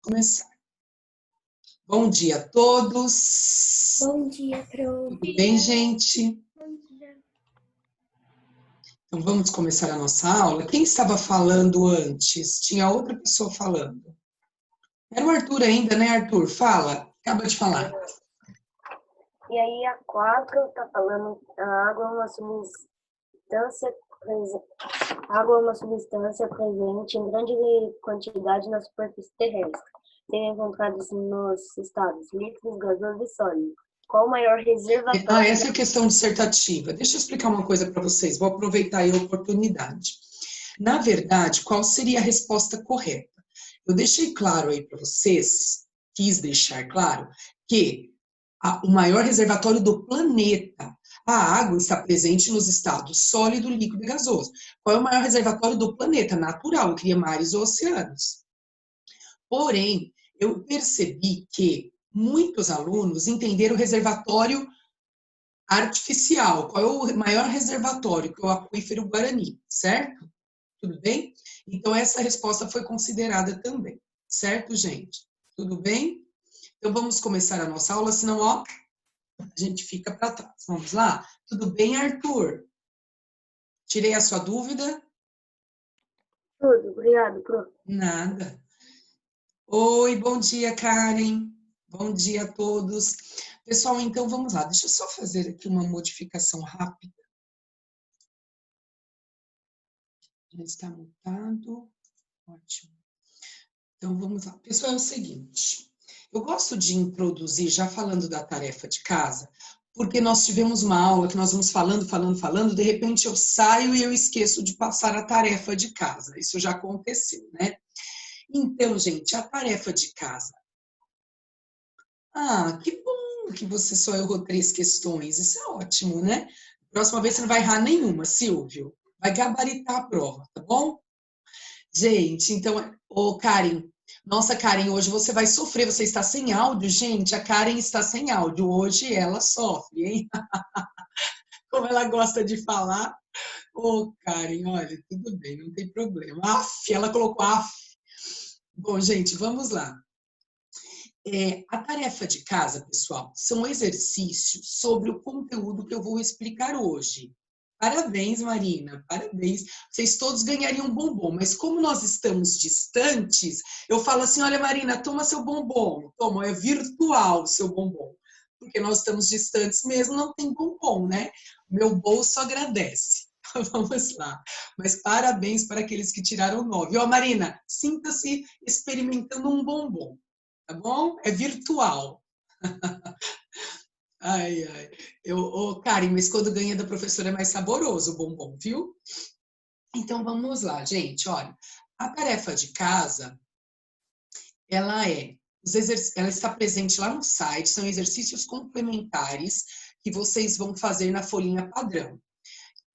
Começar. Bom dia a todos. Bom dia, Pro. Tudo bem, gente? Bom dia. Então, vamos começar a nossa aula. Quem estava falando antes? Tinha outra pessoa falando. Era o Arthur ainda, né, Arthur? Fala. Acaba de falar. E aí, a 4 está falando a água é uma substância presente em grande quantidade na superfície terrestre, sendo encontrados nos estados líquidos, gasoso e sólido. Qual o maior reservatório? Essa é a questão dissertativa. Deixa eu explicar uma coisa para vocês. Vou aproveitar aí a oportunidade. Na verdade, qual seria a resposta correta? Eu deixei claro aí para vocês, quis deixar claro, que o maior reservatório do planeta. A água está presente nos estados sólido, líquido e gasoso. Qual é o maior reservatório do planeta? Natural, cria mares ou oceanos. Porém, eu percebi que muitos alunos entenderam o reservatório artificial. Qual é o maior reservatório? Que é o aquífero Guarani, certo? Tudo bem? Então, essa resposta foi considerada também. Certo, gente? Tudo bem? Então, vamos começar a nossa aula, senão, ó, a gente fica para trás. Vamos lá? Tudo bem, Arthur? Tirei a sua dúvida? Tudo, obrigado, Pro. Nada. Oi, bom dia, Karen. Bom dia a todos. Pessoal, então vamos lá. Deixa eu só fazer aqui uma modificação rápida. Já está mutado. Ótimo. Então vamos lá. Pessoal, é o seguinte. Eu gosto de introduzir, já falando da tarefa de casa, porque nós tivemos uma aula que nós vamos falando, de repente eu saio e eu esqueço de passar a tarefa de casa. Isso já aconteceu, né? Então, gente, a tarefa de casa. Ah, que bom que você só errou 3 questões. Isso é ótimo, né? Próxima vez você não vai errar nenhuma, Silvio. Vai gabaritar a prova, tá bom? Gente, então, ô Karen, nossa, Karen, hoje você vai sofrer, você está sem áudio, gente, a Karen está sem áudio, hoje ela sofre, hein? Como ela gosta de falar. Ô, Karen, olha, tudo bem, não tem problema. Af, ela colocou af. Bom, gente, vamos lá. A tarefa de casa, pessoal, são exercícios sobre o conteúdo que eu vou explicar hoje. Parabéns, Marina, parabéns. Vocês todos ganhariam um bombom, mas como nós estamos distantes, eu falo assim, olha, Marina, toma seu bombom. Toma, é virtual o seu bombom. Porque nós estamos distantes mesmo, não tem bombom, né? Meu bolso agradece. Vamos lá. Mas parabéns para aqueles que tiraram 9. Ó, Marina, sinta-se experimentando um bombom. Tá bom? É virtual. Ai, ai. Karen, mas quando ganha da professora é mais saboroso o bombom, viu? Então, vamos lá, gente. Olha, a tarefa de casa, ela ela está presente lá no site, são exercícios complementares que vocês vão fazer na folhinha padrão.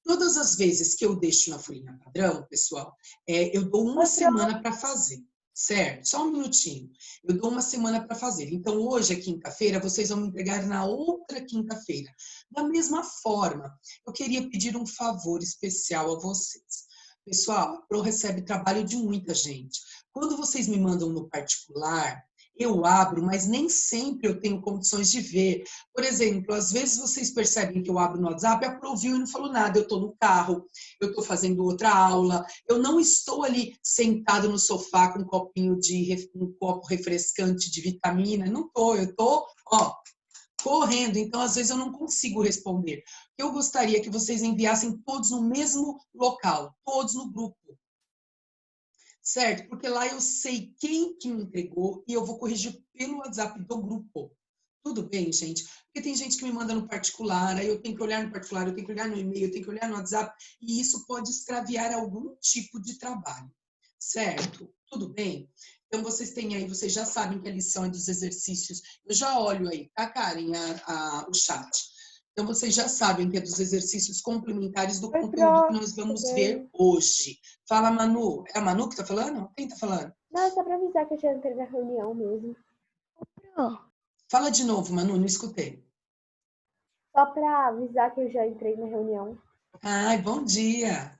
Todas as vezes que eu deixo na folhinha padrão, pessoal, eu dou uma semana para fazer. Certo? Só um minutinho. Eu dou uma semana para fazer. Então, hoje é quinta-feira, vocês vão me entregar na outra quinta-feira. Da mesma forma, eu queria pedir um favor especial a vocês. Pessoal, a Pro recebe trabalho de muita gente. Quando vocês me mandam no particular, eu abro, mas nem sempre eu tenho condições de ver. Por exemplo, às vezes vocês percebem que eu abro no WhatsApp, a Pro viu e não falou nada. Eu estou no carro, eu estou fazendo outra aula, eu não estou ali sentado no sofá com um copo refrescante de vitamina, não estou, eu estou, ó, correndo, então às vezes eu não consigo responder. Eu gostaria que vocês enviassem todos no mesmo local, todos no grupo. Certo? Porque lá eu sei quem que me entregou e eu vou corrigir pelo WhatsApp do grupo. Tudo bem, gente? Porque tem gente que me manda no particular, aí eu tenho que olhar no particular, eu tenho que olhar no e-mail, eu tenho que olhar no WhatsApp, e isso pode extraviar algum tipo de trabalho. Certo? Tudo bem? Então, vocês têm aí, vocês já sabem que a lição é dos exercícios. Eu já olho aí, tá, Karen, o chat. Então, vocês já sabem que é dos exercícios complementares do conteúdo que nós vamos ver hoje. Fala, Manu. É a Manu que está falando? Quem está falando? Não, só para avisar que eu já entrei na reunião mesmo. Fala de novo, Manu, não escutei. Só para avisar que eu já entrei na reunião. Ai, bom dia.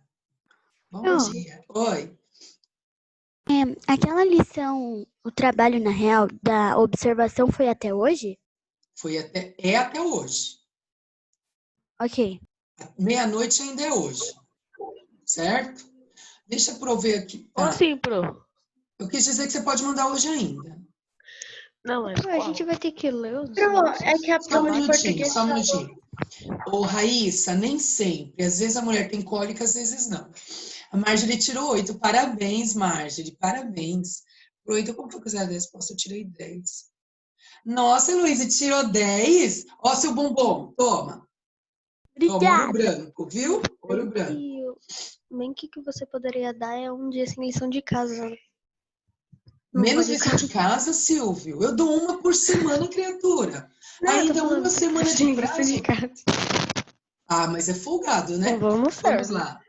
Bom dia. Oi. Aquela lição, o trabalho na real, da observação foi até hoje? É até hoje. Ok. Meia-noite ainda é hoje. Certo? Deixa eu prover aqui. Como Tá. assim, pro? Eu quis dizer que você pode mandar hoje ainda. Não, mas Pô, a gente vai ter que ler os Pro, nossos. é que a Só um prova de minutinho, português só um falou. minutinho. Ô, Raíssa, nem sempre. Às vezes a mulher tem cólica, às vezes não. A Marjorie tirou 8. Parabéns, Marjorie. Parabéns. Pro 8, como foi que eu fiz a resposta? Eu tirei 10. Nossa, Heloísa, tirou 10? Ó, seu bombom, toma. Toma, ouro Obrigada. branco, viu? Ouro branco. Bem que você poderia dar é um dia sem lição de casa. Não Menos pode lição de casa, Silvio. Eu dou uma por semana, criatura. Não, eu tô Ainda falando uma semana de sem lição prazo. de casa. Ah, mas é folgado, né? Não vamos Vamos lá.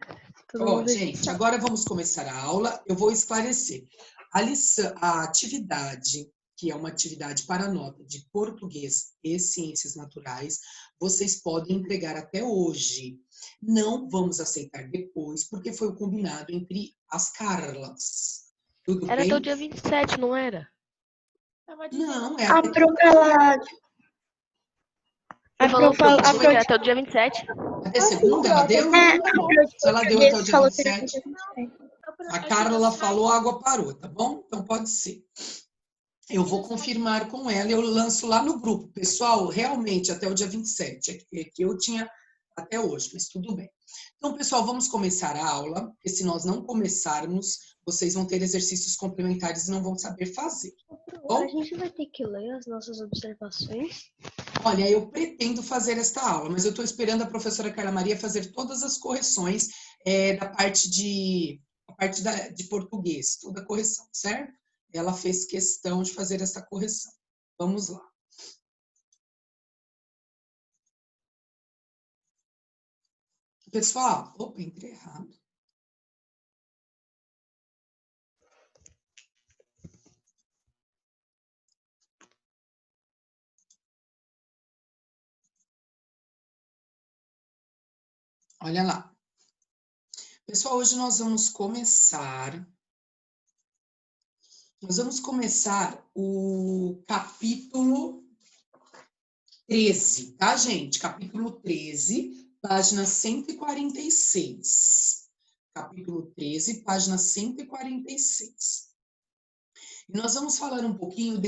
Todo Ó, mundo gente, sabe. agora vamos começar a aula. Eu vou esclarecer. A atividade, que é uma atividade para nota de português e ciências naturais, vocês podem entregar até hoje. Não vamos aceitar depois, porque foi o combinado entre as Carlas. Tudo Era bem? até o dia 27, não era? Não, é A até Pro fala. Você falou Pro que era até o dia 27? até segunda, ela deu? É, a Pro de Se ela deu até o português dia falou que era 27, até 27. a Carla falou, a água parou, tá bom? Então pode ser. Eu vou confirmar com ela, eu lanço lá no grupo. Pessoal, realmente, até o dia 27, é que eu tinha até hoje, mas tudo bem. Então, pessoal, vamos começar a aula, porque se nós não começarmos, vocês vão ter exercícios complementares e não vão saber fazer. Bom? A gente vai ter que ler as nossas observações. Olha, eu pretendo fazer esta aula, mas eu estou esperando a professora Carla Maria fazer todas as correções da parte de português, toda a correção, certo? Ela fez questão de fazer essa correção. Vamos lá. Pessoal, opa, entrei errado. Olha lá. Pessoal, hoje nós vamos começar o capítulo 13, tá, gente? Capítulo 13, página 146. Capítulo 13, página 146. E nós vamos falar um pouquinho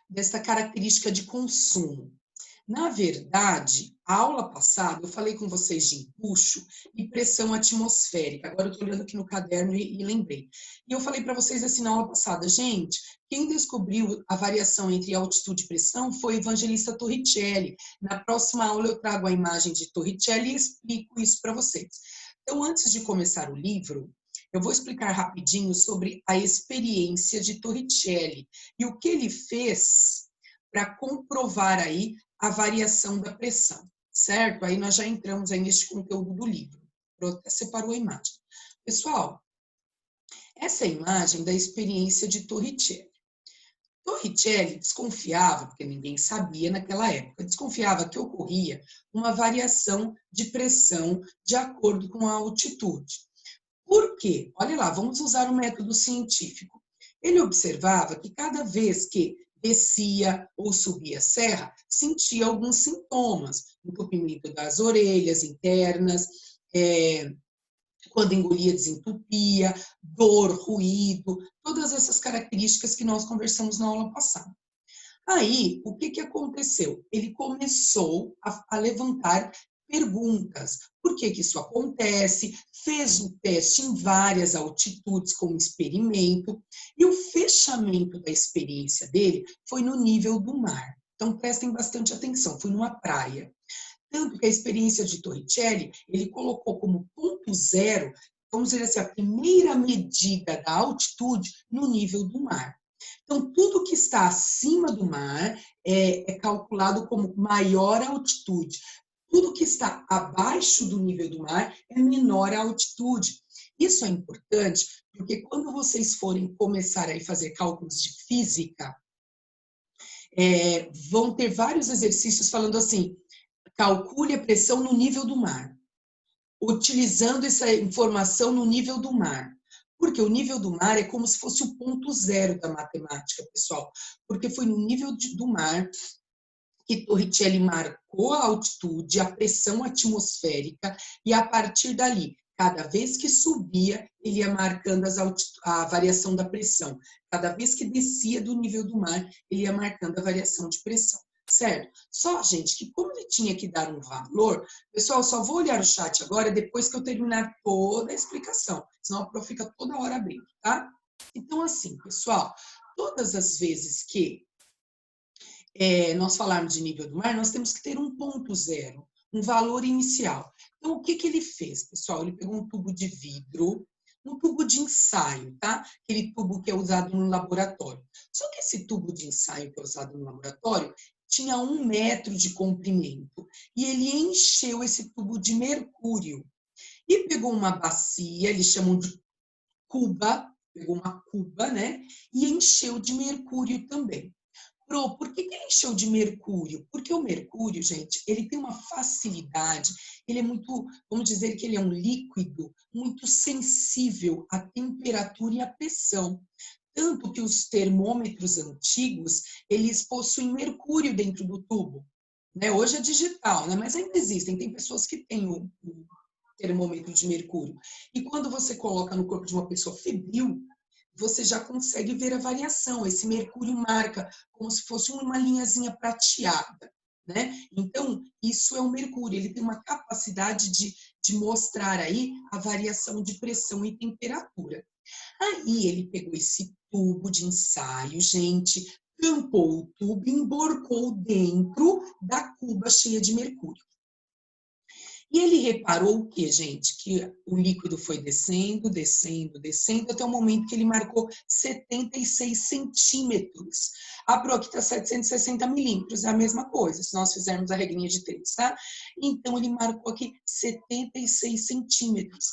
desta característica de consumo. Na verdade, a aula passada eu falei com vocês de empuxo e pressão atmosférica. Agora eu estou olhando aqui no caderno e lembrei. E eu falei para vocês assim na aula passada, gente, quem descobriu a variação entre altitude e pressão foi o evangelista Torricelli. Na próxima aula eu trago a imagem de Torricelli e explico isso para vocês. Então, antes de começar o livro, eu vou explicar rapidinho sobre a experiência de Torricelli e o que ele fez para comprovar aí a variação da pressão, certo? Aí nós já entramos aí neste conteúdo do livro. Eu até separou a imagem. Pessoal, essa é a imagem da experiência de Torricelli. Torricelli desconfiava, porque ninguém sabia naquela época, desconfiava que ocorria uma variação de pressão de acordo com a altitude. Por quê? Olha lá, vamos usar o método científico. Ele observava que cada vez que descia ou subia a serra, sentia alguns sintomas, entupimento das orelhas internas, quando engolia, desentupia, dor, ruído, todas essas características que nós conversamos na aula passada. Aí, o que aconteceu? Ele começou a levantar perguntas. Por que isso acontece? Fez o teste em várias altitudes como experimento e o fechamento da experiência dele foi no nível do mar. Então, prestem bastante atenção, foi numa praia. Tanto que a experiência de Torricelli, ele colocou como ponto zero, vamos dizer assim, a primeira medida da altitude no nível do mar. Então, tudo que está acima do mar é calculado como maior altitude. Tudo que está abaixo do nível do mar é menor altitude. Isso é importante, porque quando vocês forem começar a fazer cálculos de física, vão ter vários exercícios falando assim, calcule a pressão no nível do mar, utilizando essa informação no nível do mar. Porque o nível do mar é como se fosse o ponto zero da matemática, pessoal. Porque foi no nível do mar que Torricelli marcou a altitude, a pressão atmosférica, e a partir dali, cada vez que subia, ele ia marcando a variação da pressão. Cada vez que descia do nível do mar, ele ia marcando a variação de pressão. Certo? Só, gente, que como ele tinha que dar um valor, pessoal, só vou olhar o chat agora depois que eu terminar toda a explicação, senão a prof fica toda hora abrindo, tá? Então, assim, pessoal, todas as vezes que nós falarmos de nível do mar, nós temos que ter um ponto zero, um valor inicial. Então, o que ele fez, pessoal? Ele pegou um tubo de vidro, um tubo de ensaio, tá? Aquele tubo que é usado no laboratório. Só que esse tubo de ensaio que é usado no laboratório tinha 1 metro de comprimento. E ele encheu esse tubo de mercúrio. E pegou uma bacia, eles chamam de cuba, pegou uma cuba, né? E encheu de mercúrio também. Pro, por que ele encheu de mercúrio? Porque o mercúrio, gente, ele tem uma facilidade, ele é muito, vamos dizer que ele é um líquido muito sensível à temperatura e à pressão. Tanto que os termômetros antigos, eles possuem mercúrio dentro do tubo. Né? Hoje é digital, né? Mas ainda existem, tem pessoas que têm o termômetro de mercúrio. E quando você coloca no corpo de uma pessoa febril, você já consegue ver a variação. Esse mercúrio marca como se fosse uma linhazinha prateada, né? Então, isso é o mercúrio. Ele tem uma capacidade de mostrar aí a variação de pressão e temperatura. Aí, ele pegou esse tubo de ensaio, gente, tampou o tubo e emborcou dentro da cuba cheia de mercúrio. E ele reparou o quê, gente? Que o líquido foi descendo, descendo, descendo, até o momento que ele marcou 76 centímetros. A Pro aqui está 760 milímetros, é a mesma coisa, se nós fizermos a regrinha de 3, tá? Então, ele marcou aqui 76 centímetros.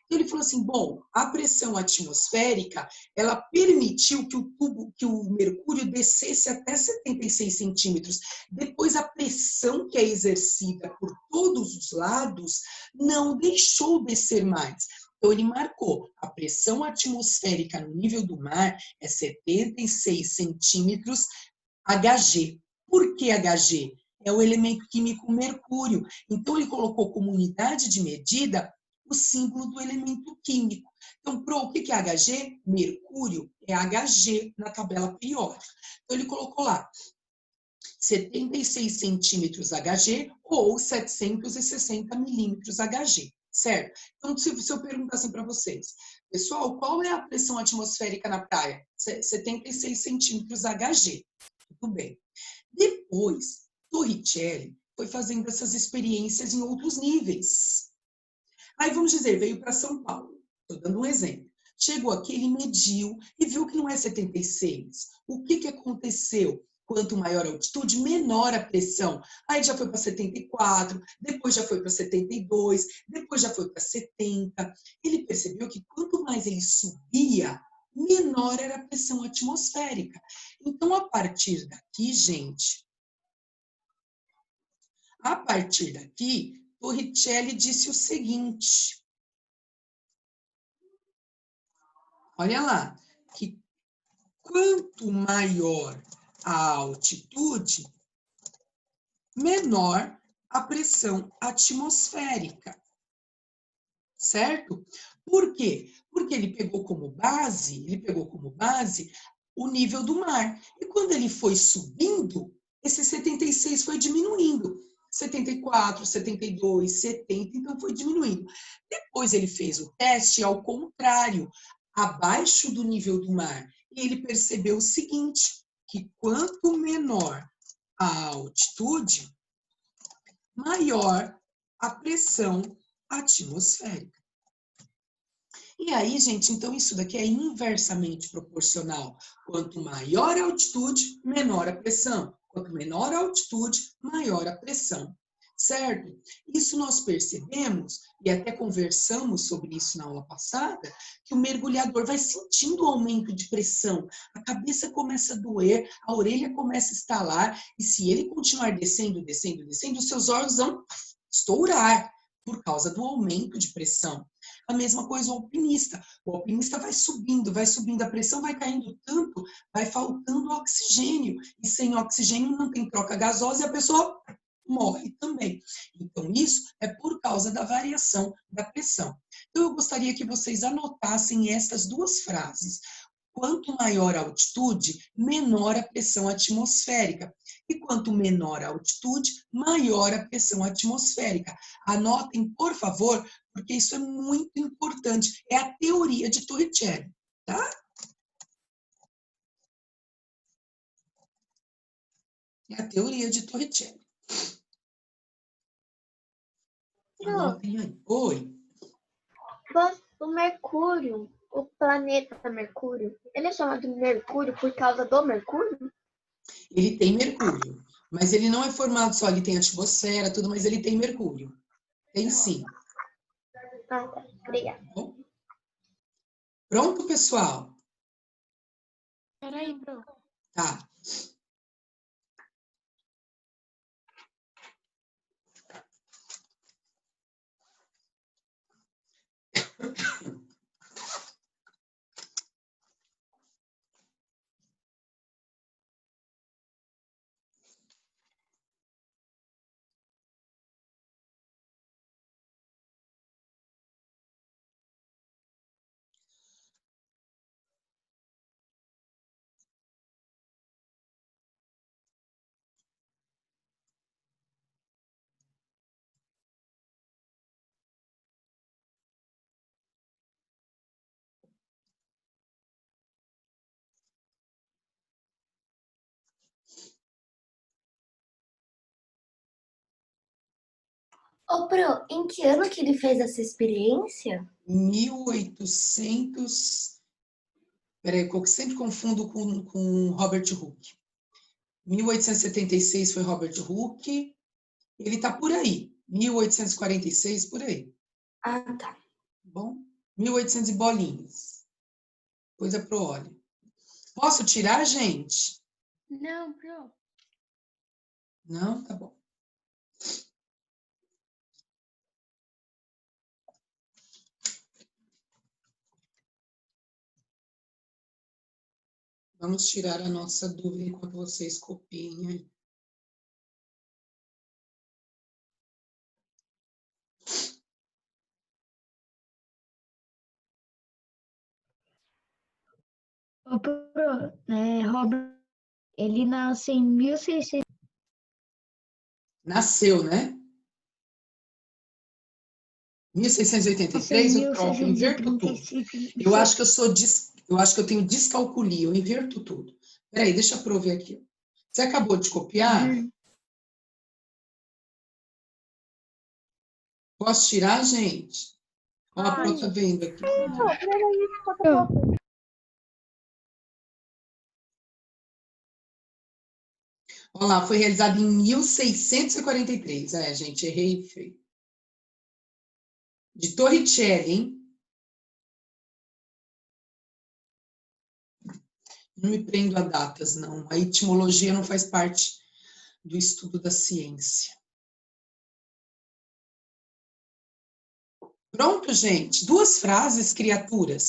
Então, ele falou assim, bom, a pressão atmosférica, ela permitiu que o tubo, que o mercúrio descesse até 76 centímetros. Depois, a pressão que é exercida por todos os lados não deixou descer mais. Então, ele marcou a pressão atmosférica no nível do mar é 76 centímetros Hg. Por que Hg? É o elemento químico mercúrio. Então, ele colocou como unidade de medida o símbolo do elemento químico. Então, Pro, o que é Hg? Mercúrio é Hg na tabela periódica. Então, ele colocou lá 76 centímetros Hg ou 760 milímetros Hg, certo? Então, se eu perguntar assim para vocês, pessoal, qual é a pressão atmosférica na praia? 76 centímetros Hg. Tudo bem. Depois, Torricelli foi fazendo essas experiências em outros níveis. Aí, vamos dizer, veio para São Paulo. Estou dando um exemplo. Chegou aqui, ele mediu e viu que não é 76. O que aconteceu? Quanto maior a altitude, menor a pressão. Aí já foi para 74, depois já foi para 72, depois já foi para 70. Ele percebeu que quanto mais ele subia, menor era a pressão atmosférica. Então, a partir daqui, gente, Torricelli disse o seguinte. Olha lá, que quanto maior a altitude, menor a pressão atmosférica. Certo? Por quê? Porque ele pegou como base o nível do mar. E quando ele foi subindo, esse 76 foi diminuindo. 74, 72, 70, então foi diminuindo. Depois ele fez o teste ao contrário, abaixo do nível do mar. E ele percebeu o seguinte, que quanto menor a altitude, maior a pressão atmosférica. E aí, gente, então isso daqui é inversamente proporcional. Quanto maior a altitude, menor a pressão. Quanto menor a altitude, maior a pressão. Certo? Isso nós percebemos, e até conversamos sobre isso na aula passada, que o mergulhador vai sentindo o aumento de pressão, a cabeça começa a doer, a orelha começa a estalar, e se ele continuar descendo, descendo, descendo, os seus órgãos vão estourar por causa do aumento de pressão. A mesma coisa o alpinista. O alpinista vai subindo, a pressão vai caindo tanto, vai faltando oxigênio. E sem oxigênio não tem troca gasosa e a pessoa morre também. Então, isso é por causa da variação da pressão. Então, eu gostaria que vocês anotassem essas duas frases. Quanto maior a altitude, menor a pressão atmosférica. E quanto menor a altitude, maior a pressão atmosférica. Anotem, por favor, porque isso é muito importante. É a teoria de Torricelli, tá? É a teoria de Torricelli. Anotem aí. Oi. O Mercúrio, o planeta Mercúrio, ele é chamado de Mercúrio por causa do Mercúrio? Ele tem Mercúrio, mas ele não é formado só, ele tem atmosfera, tudo, mas ele tem Mercúrio. Tem sim. Ah, tá. Obrigada. Bom? Pronto, pessoal? Peraí, pronto. Tá. Ô, Pro, em que ano que ele fez essa experiência? 1800... Peraí, eu sempre confundo com Robert Hooke. 1876 foi Robert Hooke. Ele está por aí. 1846, por aí. Ah, tá. Bom? 1800 e bolinhas. Coisa pro óleo. Posso tirar, gente? Não, Pro. Não? Tá bom. Vamos tirar a nossa dúvida enquanto vocês copiem aí. Ô, Pro, Robert, ele nasce em 1600. Nasceu, né? 1683, o prof, eu inverto tudo. Eu acho que eu acho que eu tenho descalculia, eu inverto tudo. Peraí, deixa eu prover aqui. Você acabou de copiar? Uhum. Posso tirar, gente? Ó, a Pro tá vendo aqui. Olha lá, foi realizado em 1643. É, gente, errei feio. De Torricelli, hein? Não me prendo a datas, não. A etimologia não faz parte do estudo da ciência. Pronto, gente? Duas frases, criaturas.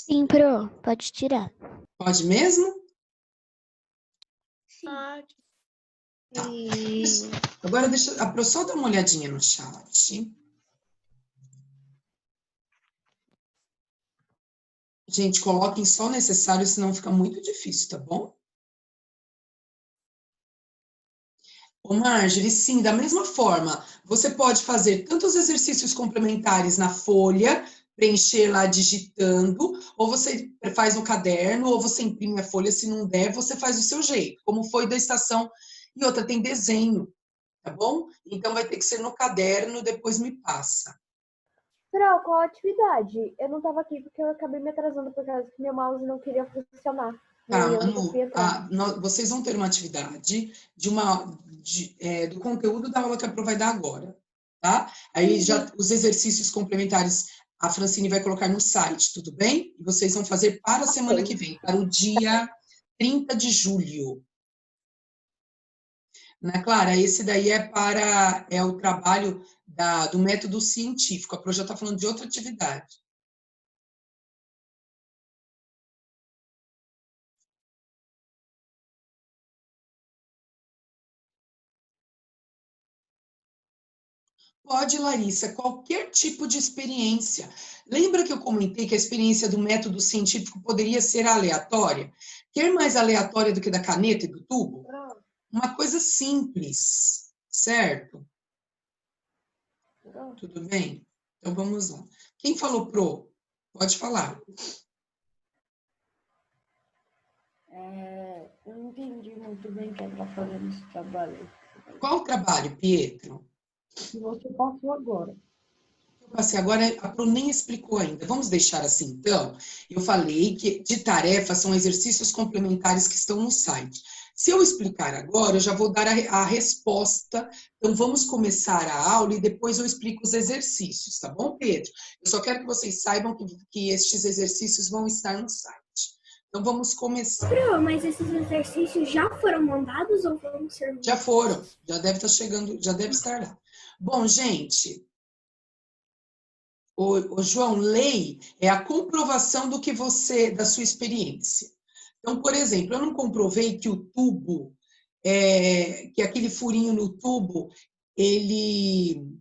Sim, Pro, pode tirar. Pode mesmo? Pode. Tá. Agora deixa a Pro só dar uma olhadinha no chat. Gente, coloquem só o necessário, senão fica muito difícil, tá bom? Ô, Marjorie, sim, da mesma forma, você pode fazer tanto os exercícios complementares na folha, preencher lá digitando, ou você faz no caderno, ou você imprime a folha, se não der, você faz do seu jeito, como foi da estação. E outra, tem desenho, tá bom? Então, vai ter que ser no caderno, depois me passa. Pro, qual a atividade? Eu não estava aqui porque eu acabei me atrasando por causa que meu mouse não queria funcionar. Tá, E eu não Manu, consegui entrar. vocês vão ter uma atividade do conteúdo da aula que a Pro vai dar agora, tá? Aí já os exercícios complementares a Francine vai colocar no site, tudo bem? E vocês vão fazer para a semana que vem, para o dia 30 de julho. Né, Clara? Esse daí é o trabalho do método científico. A Pro já está falando de outra atividade. Pode, Larissa, qualquer tipo de experiência. Lembra que eu comentei que a experiência do método científico poderia ser aleatória? Quer mais aleatória do que da caneta e do tubo? Uma coisa simples, certo? Tudo bem? Então vamos lá. Quem falou Pro? Pode falar. Eu não entendi muito bem quem está fazendo esse trabalho. Qual o trabalho, Pietro? Que você passou agora. Eu passei agora, a Pro nem explicou ainda. Vamos deixar assim, então? Eu falei que de tarefas são exercícios complementares que estão no site. Se eu explicar agora, eu já vou dar a resposta. Então, vamos começar a aula e depois eu explico os exercícios, tá bom, Pedro? Eu só quero que vocês saibam que estes exercícios vão estar no site. Então, vamos começar. Mas esses exercícios já foram mandados ou vão ser mandados? Já foram, já deve estar chegando, já deve estar lá. Bom, gente, o João, lei é a comprovação da sua experiência. Então, por exemplo, eu não comprovei que o tubo, que aquele furinho no tubo, ele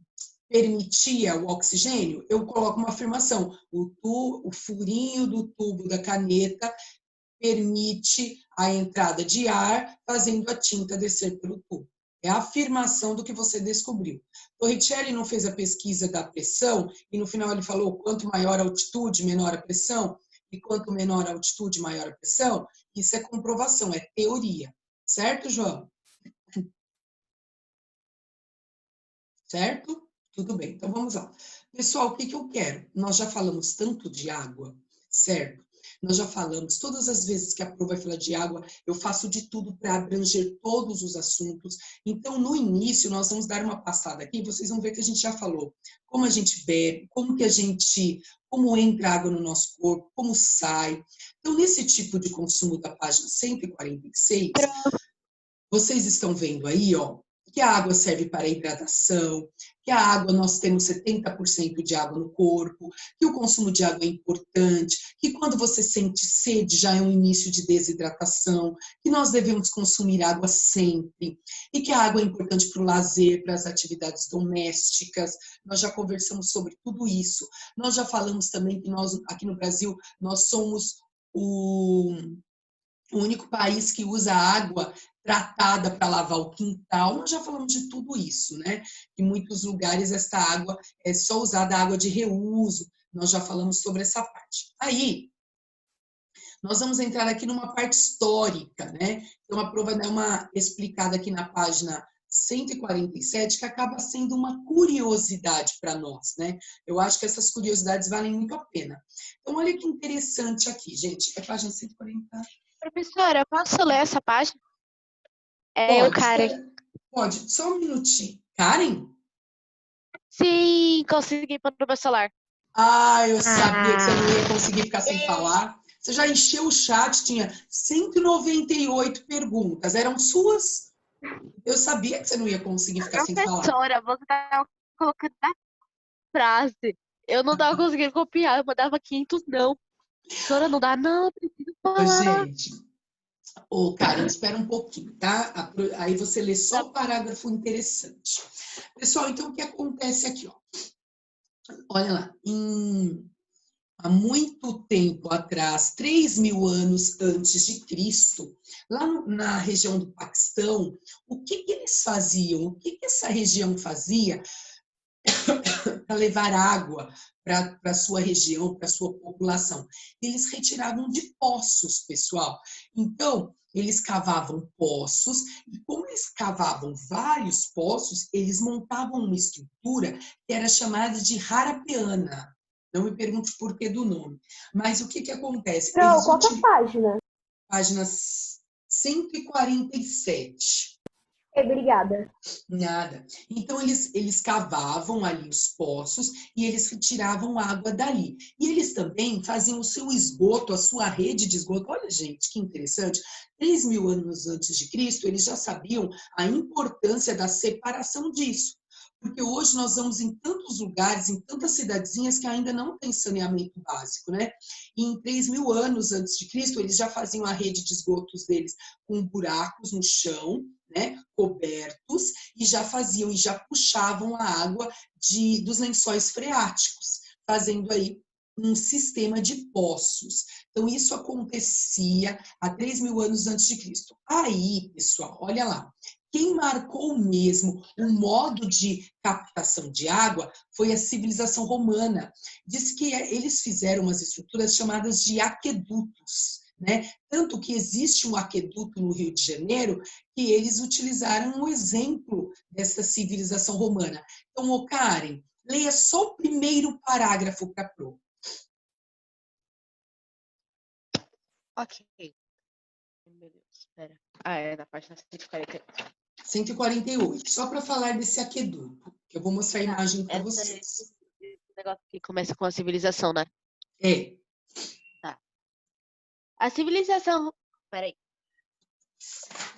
permitia o oxigênio, eu coloco uma afirmação. O furinho do tubo da caneta permite a entrada de ar, fazendo a tinta descer pelo tubo. É a afirmação do que você descobriu. Torricelli não fez a pesquisa da pressão e no final ele falou quanto maior a altitude, menor a pressão, e quanto menor a altitude, maior a pressão. Isso é comprovação, é teoria. Certo, João? Certo? Tudo bem, então vamos lá. Pessoal, o que eu quero? Nós já falamos tanto de água, certo? Nós já falamos, todas as vezes que a Pro vai falar de água, eu faço de tudo para abranger todos os assuntos. Então, no início, nós vamos dar uma passada aqui, vocês vão ver que a gente já falou como a gente bebe, como entra água no nosso corpo, como sai. Então, nesse tipo de consumo da página 146, vocês estão vendo aí, ó, que a água serve para hidratação, que a água, nós temos 70% de água no corpo, que o consumo de água é importante, que quando você sente sede já é um início de desidratação, que nós devemos consumir água sempre, e que a água é importante para o lazer, para as atividades domésticas. Nós já conversamos sobre tudo isso. Nós já falamos também que nós, aqui no Brasil, nós somos o único país que usa água tratada para lavar o quintal. Nós já falamos de tudo isso, né? Em muitos lugares essa água é só usada água de reuso. Nós já falamos sobre essa parte. Aí, nós vamos entrar aqui numa parte histórica, né? Então, a Pro vai dar uma explicada aqui na página 147, que acaba sendo uma curiosidade para nós, né? Eu acho que essas curiosidades valem muito a pena. Então, olha que interessante aqui, gente. É página 140. Professora, eu posso ler essa página? Eu, Karen. Pode, só um minutinho. Karen? Sim, consegui pôr no meu celular. Ah, eu sabia que você não ia conseguir ficar sem falar. Você já encheu o chat, tinha 198 perguntas. Eram suas? Eu sabia que você não ia conseguir ficar sem falar. Professora, você estava colocando na frase. Eu não estava conseguindo copiar, eu mandava 500 não. Professora, não dá não, preciso falar. Gente, Karen, espera um pouquinho, tá? Aí você lê só o parágrafo interessante. Pessoal, então o que acontece aqui, ó? Olha lá, há muito tempo atrás, 3.000 anos antes de Cristo, lá na região do Paquistão, o que eles faziam? O que essa região fazia para levar água para a sua região, para a sua população? Eles retiravam de poços, pessoal. Então, eles cavavam poços, e como eles cavavam vários poços, eles montavam uma estrutura que era chamada de harapeana. Não me pergunte o porquê do nome. Mas o que acontece? Não, qual que é a página? Página 147. Obrigada. Nada. Então, eles cavavam ali os poços e eles retiravam água dali. E eles também faziam o seu esgoto, a sua rede de esgoto. Olha, gente, que interessante. 3.000 anos antes de Cristo, eles já sabiam a importância da separação disso. Porque hoje nós vamos em tantos lugares, em tantas cidadezinhas que ainda não tem saneamento básico, né? E em 3.000 anos antes de Cristo, eles já faziam a rede de esgotos deles com buracos no chão, né? Cobertos, e já faziam e já puxavam a água dos lençóis freáticos, fazendo aí um sistema de poços. Então, isso acontecia há 3.000 anos antes de Cristo. Aí, pessoal, olha lá. Quem marcou mesmo o modo de captação de água foi a civilização romana. Diz que eles fizeram umas estruturas chamadas de aquedutos, né? Tanto que existe um aqueduto no Rio de Janeiro que eles utilizaram um exemplo dessa civilização romana. Então, ô Karen, leia só o primeiro parágrafo para a Pro. Ok. Meu Deus, espera. Ah, é na página 148. 148. Só para falar desse aqueduto, que eu vou mostrar a imagem para Esse vocês. negócio que começa com a civilização, né? É. Tá. A civilização. Peraí.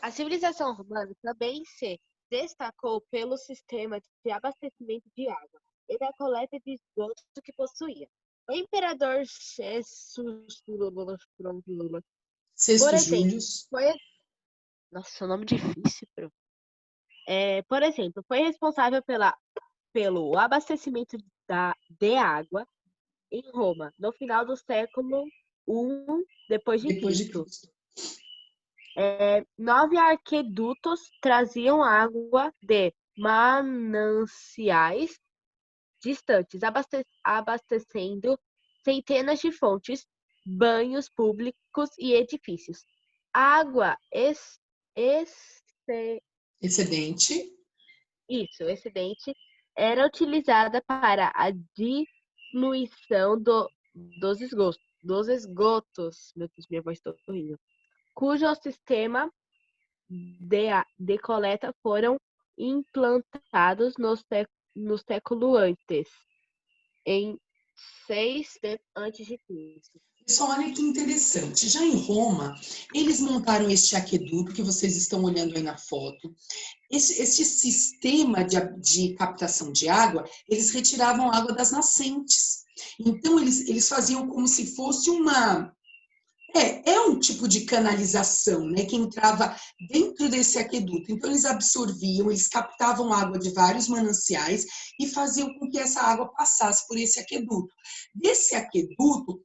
A civilização romana também se destacou pelo sistema de abastecimento de água e da coleta de esgoto que possuía. O imperador Sexto por exemplo, Július. Nossa, nome difícil, bro. Por exemplo, foi responsável pelo abastecimento de água em Roma no final do século I depois de Cristo. 9 aquedutos traziam água de mananciais distantes, abastecendo centenas de fontes, banhos públicos e edifícios. A água Excedente. era utilizada para a diluição dos esgotos. Meu Deus, minha voz está horrível. Cujo sistema de coleta foram implantados no século antes, em 6 a.C. Pessoal, olha que interessante. Já em Roma, eles montaram este aqueduto que vocês estão olhando aí na foto. Esse sistema de captação de água, eles retiravam água das nascentes. Então, eles faziam como se fosse um tipo de canalização, né, que entrava dentro desse aqueduto. Então, eles absorviam, eles captavam água de vários mananciais e faziam com que essa água passasse por esse aqueduto. Desse aqueduto,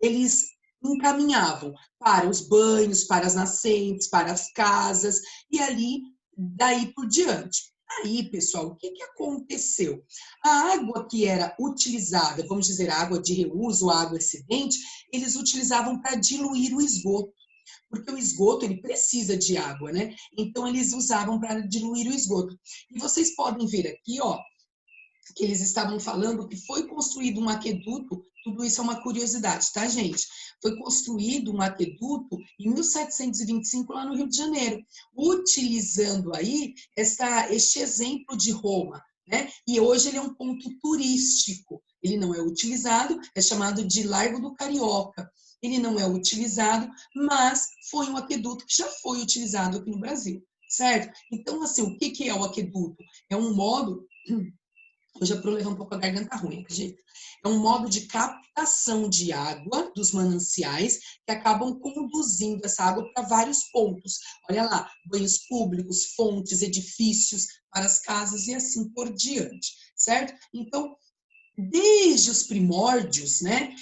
eles encaminhavam para os banhos, para as nascentes, para as casas, e ali, daí por diante. Aí, pessoal, o que aconteceu? A água que era utilizada, vamos dizer, a água de reuso, a água excedente, eles utilizavam para diluir o esgoto, porque o esgoto ele precisa de água, né? Então, eles usavam para diluir o esgoto. E vocês podem ver aqui, ó, que eles estavam falando que foi construído um aqueduto, tudo isso é uma curiosidade, tá, gente? Foi construído um aqueduto em 1725 lá no Rio de Janeiro, utilizando aí este exemplo de Roma, né? E hoje ele é um ponto turístico, ele não é utilizado, é chamado de Largo do Carioca. Ele não é utilizado, mas foi um aqueduto que já foi utilizado aqui no Brasil, certo? Então, assim, o que é o aqueduto? É um modo... Hoje a Pro levou um pouco a garganta ruim, acredita? É um modo de captação de água dos mananciais que acabam conduzindo essa água para vários pontos. Olha lá, banhos públicos, fontes, edifícios, para as casas e assim por diante, certo? Então, desde os primórdios, né,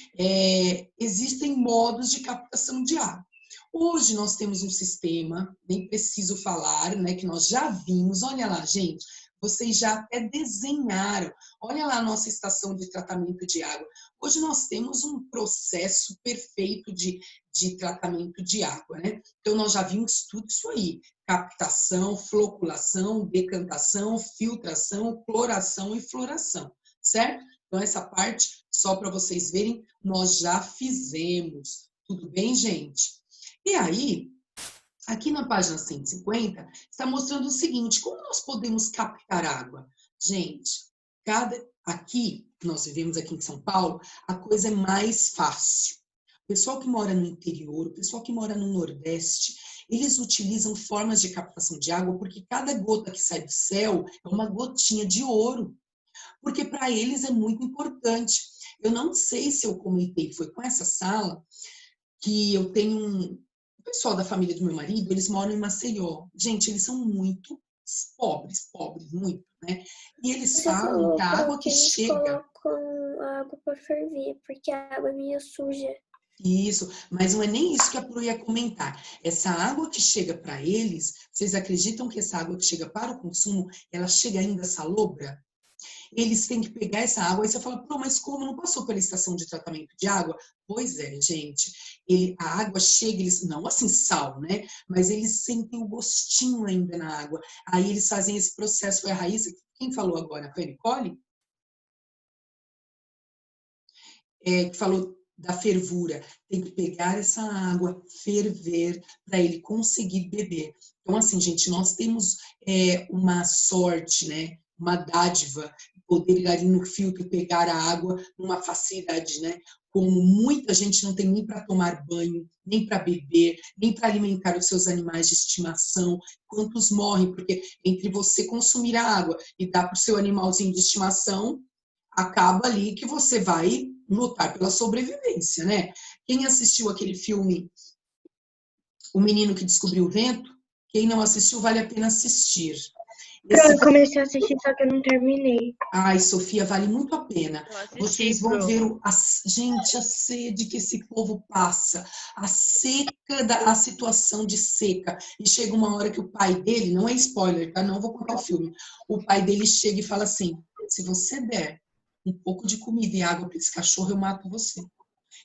existem modos de captação de água. Hoje nós temos um sistema, nem preciso falar, né, que nós já vimos, olha lá, gente, vocês já até desenharam. Olha lá a nossa estação de tratamento de água. Hoje nós temos um processo perfeito de tratamento de água, né? Então, nós já vimos tudo isso aí. Captação, floculação, decantação, filtração, cloração e floração, certo? Então, essa parte, só para vocês verem, nós já fizemos. Tudo bem, gente? E aí... Aqui na página 150, está mostrando o seguinte, como nós podemos captar água? Gente, aqui, nós vivemos aqui em São Paulo, a coisa é mais fácil. O pessoal que mora no interior, o pessoal que mora no Nordeste, Eles utilizam formas de captação de água porque cada gota que sai do céu é uma gotinha de ouro. Porque para eles é muito importante. Eu não sei se eu comentei, foi com essa sala, que eu tenho o pessoal da família do meu marido, eles moram em Maceió. Gente, eles são muito pobres, muito, né? E eles Você falam falou que a água que eles chega... colocam a água para ferver, porque a água é meio suja. Isso, mas não é nem isso que a Pro ia comentar. Essa água que chega para eles, vocês acreditam que essa água que chega para o consumo, ela chega ainda salobra? Eles têm que pegar essa água, aí você fala, pô, mas como não passou pela estação de tratamento de água? Pois é, gente, a água chega, eles, não assim sal, né? Mas eles sentem o gostinho ainda na água. Aí eles fazem esse processo, foi a Raíssa, quem falou agora? Foi a Nicole? Que falou da fervura, tem que pegar essa água, ferver, para ele conseguir beber. Então, assim, gente, nós temos uma sorte, né? Uma dádiva, poder ir ali no filtro, pegar a água, uma facilidade, né? Como muita gente não tem nem para tomar banho, nem para beber, nem para alimentar os seus animais de estimação. Quantos morrem? Porque entre você consumir a água e dar para o seu animalzinho de estimação, acaba ali que você vai lutar pela sobrevivência, né? Quem assistiu aquele filme O Menino que Descobriu o Vento? Quem não assistiu, vale a pena assistir. Eu comecei a assistir, só que eu não terminei. Ai, Sofia, vale muito a pena. Eu assisti, Vocês vão Pro. ver, gente, a sede que esse povo passa, a seca, a situação de seca. E chega uma hora que o pai dele, não é spoiler, tá? Não vou contar o filme. O pai dele chega e fala assim, se você der um pouco de comida e água para esse cachorro, eu mato você.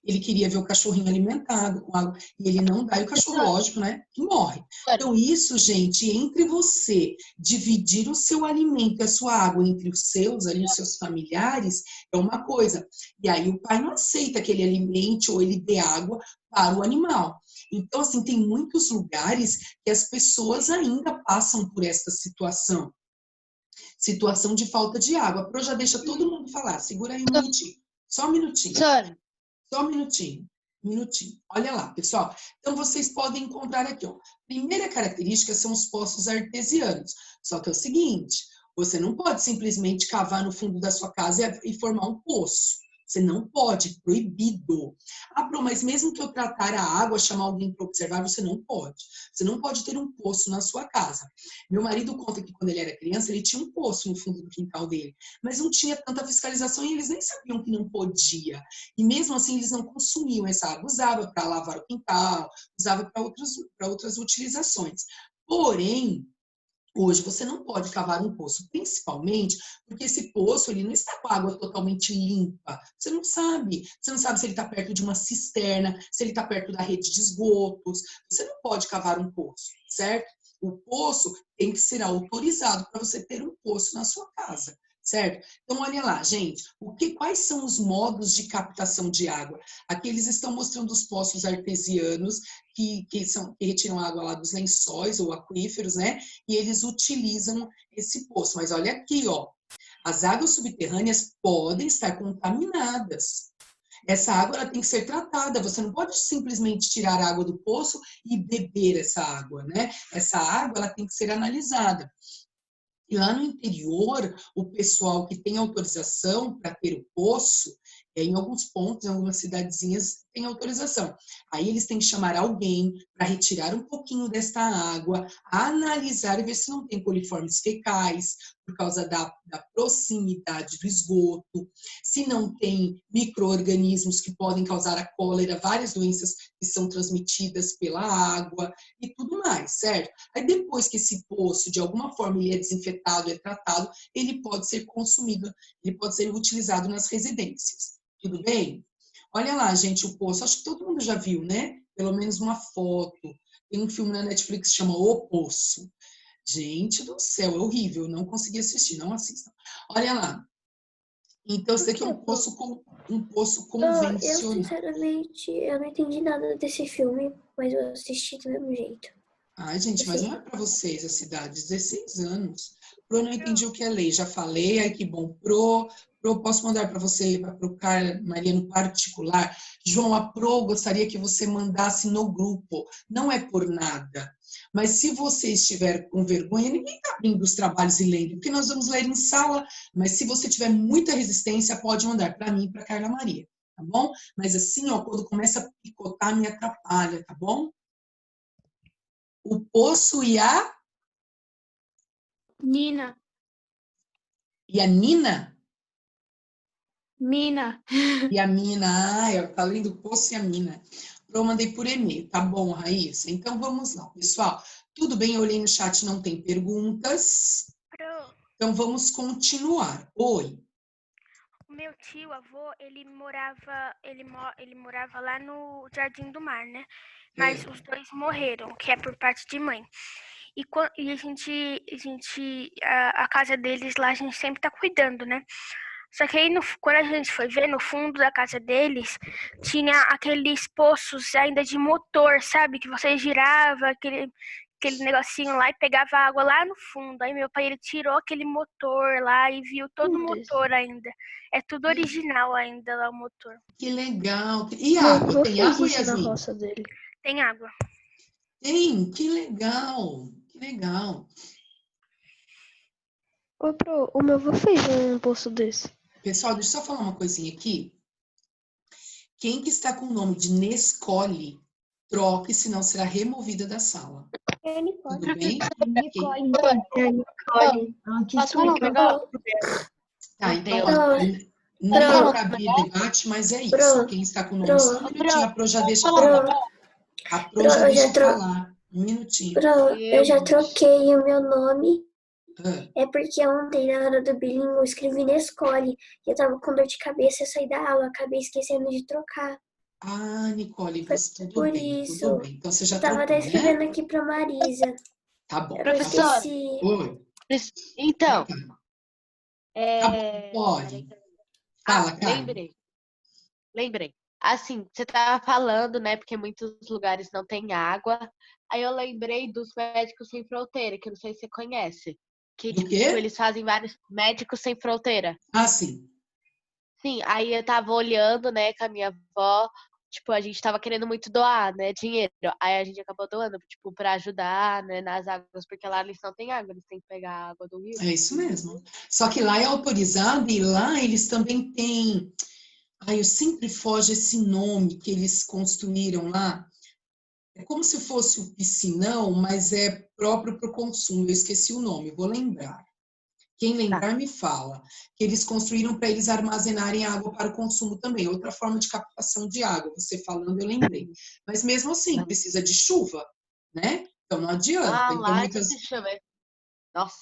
Ele queria ver o cachorrinho alimentado com água, e ele não dá, e o cachorro, lógico, né, que morre. Então, isso, gente, entre você dividir o seu alimento e a sua água entre os seus, ali, os seus familiares, é uma coisa. E aí o pai não aceita que ele alimente ou ele dê água para o animal. Então, assim, tem muitos lugares que as pessoas ainda passam por essa situação. Situação de falta de água. A Pro já deixa todo mundo falar. Segura aí um minutinho. Só um minutinho. Só um minutinho. Olha lá, pessoal. Então, vocês podem encontrar aqui, ó. Primeira característica são os poços artesianos. Só que é o seguinte, você não pode simplesmente cavar no fundo da sua casa e formar um poço. Você não pode, proibido. Ah, Pro, mas mesmo que eu tratar a água, chamar alguém para observar, você não pode. Você não pode ter um poço na sua casa. Meu marido conta que quando ele era criança, ele tinha um poço no fundo do quintal dele, mas não tinha tanta fiscalização e eles nem sabiam que não podia. E mesmo assim, eles não consumiam essa água. Usava para lavar o quintal, usava para outras utilizações. Porém, hoje você não pode cavar um poço, principalmente porque esse poço ele não está com a água totalmente limpa. Você não sabe se ele está perto de uma cisterna, se ele está perto da rede de esgotos. Você não pode cavar um poço, certo? O poço tem que ser autorizado para você ter um poço na sua casa, certo? Então, olha lá, gente, quais são os modos de captação de água? Aqui eles estão mostrando os poços artesianos, que retiram água lá dos lençóis ou aquíferos, né? E eles utilizam esse poço. Mas olha aqui, ó, as águas subterrâneas podem estar contaminadas. Essa água ela tem que ser tratada, você não pode simplesmente tirar a água do poço e beber essa água, né? Essa água ela tem que ser analisada. E lá no interior, o pessoal que tem autorização para ter o poço, em alguns pontos, em algumas cidadezinhas, tem autorização. Aí eles têm que chamar alguém para retirar um pouquinho desta água, analisar e ver se não tem coliformes fecais, por causa da proximidade do esgoto, se não tem micro-organismos que podem causar a cólera, várias doenças que são transmitidas pela água e tudo mais, certo? Aí depois que esse poço, de alguma forma, ele é desinfetado, é tratado, ele pode ser consumido, ele pode ser utilizado nas residências. Tudo bem? Olha lá, gente, o poço. Acho que todo mundo já viu, né? Pelo menos uma foto. Tem um filme na Netflix que chama O Poço. Gente do céu, é horrível. Não consegui assistir, não assistam. Olha lá. Então, isso aqui é um poço convencional. Eu, sinceramente, eu não entendi nada desse filme, mas eu assisti do mesmo jeito. Ai, gente, mas não é para vocês a cidade. 16 anos. Pro, não entendi o que é lei. Já falei, ai que bom. Pro, posso mandar para você, para procurar Maria no particular. João, a Pro gostaria que você mandasse no grupo. Não é por nada. Mas se você estiver com vergonha, ninguém está abrindo os trabalhos e lendo, porque nós vamos ler em sala. Mas se você tiver muita resistência, pode mandar para mim e para Carla Maria, tá bom? Mas assim, ó, quando começa a picotar, me atrapalha, tá bom? O poço e a Nina. Nina? Mina. E a mina, tá lendo o poço e a mina. Eu mandei por e-mail, tá bom, Raíssa? Então vamos lá, pessoal. Tudo bem, eu olhei no chat, não tem perguntas. Então vamos continuar. Oi. O meu tio, avô, ele morava lá no Jardim do Mar, né? Mas os dois morreram, que é por parte de mãe. E a casa deles lá, a gente sempre tá cuidando, né? Só que aí, quando a gente foi ver, no fundo da casa deles, tinha aqueles poços ainda de motor, sabe? Que você girava aquele negocinho lá e pegava água lá no fundo. Aí meu pai, ele tirou aquele motor lá e viu todo o motor ainda. É tudo original ainda lá, o motor. Que legal. E Meu água? avô Tem fez água, isso na Yasmin? roça dele. Tem água. Tem, que legal. Que legal. Ô, Pro, o meu avô fez um poço desse. Pessoal, deixa eu só falar uma coisinha aqui. Quem que está com o nome de Nescole, troque, senão será removida da sala. Tudo bem? Nicole, então. Nicole. Posso falar um negócio? Tá, então, Pro. não vou abrir debate, mas é isso. Quem está com o nome, só um minutinho, a Pro já deixa falar. A Pro já deixa falar. Um minutinho. Eu já troquei o meu nome. Ah, É porque ontem, na hora do bilíngue, eu escrevi na escola. E eu tava com dor de cabeça, eu saí da aula, acabei esquecendo de trocar. Nicole, Foi você tudo por bem, isso. tudo bem. Então você já Eu tava trocou, até escrevendo né? aqui pra Marisa. Tá bom. Eu Professora. esqueci. Oi. Então, Tá bom, pode. Fala, cara. Lembrei. Assim, você tava falando, né? Porque muitos lugares não tem água. Aí eu lembrei dos Médicos Sem Fronteira, que eu não sei se você conhece. Que, Do tipo, quê? eles fazem vários Médicos Sem Fronteira. Ah, sim. Sim, aí eu tava olhando, né, com a minha avó. Tipo, a gente tava querendo muito doar, né, dinheiro. Aí a gente acabou doando, tipo, pra ajudar, né, nas águas, porque lá eles não têm água, eles têm que pegar a água do rio. É isso mesmo. Só que lá é autorizado e lá eles também têm. Eu sempre foge esse nome que eles construíram lá. É como se fosse o piscinão, mas é próprio para o consumo. Eu esqueci o nome, vou lembrar. Quem lembrar me fala. Que eles construíram para eles armazenarem água para o consumo também. Outra forma de captação de água. Você falando, eu lembrei. Mas mesmo assim, precisa de chuva, né? Então não adianta. Então Lá muitas se chama. Nossa,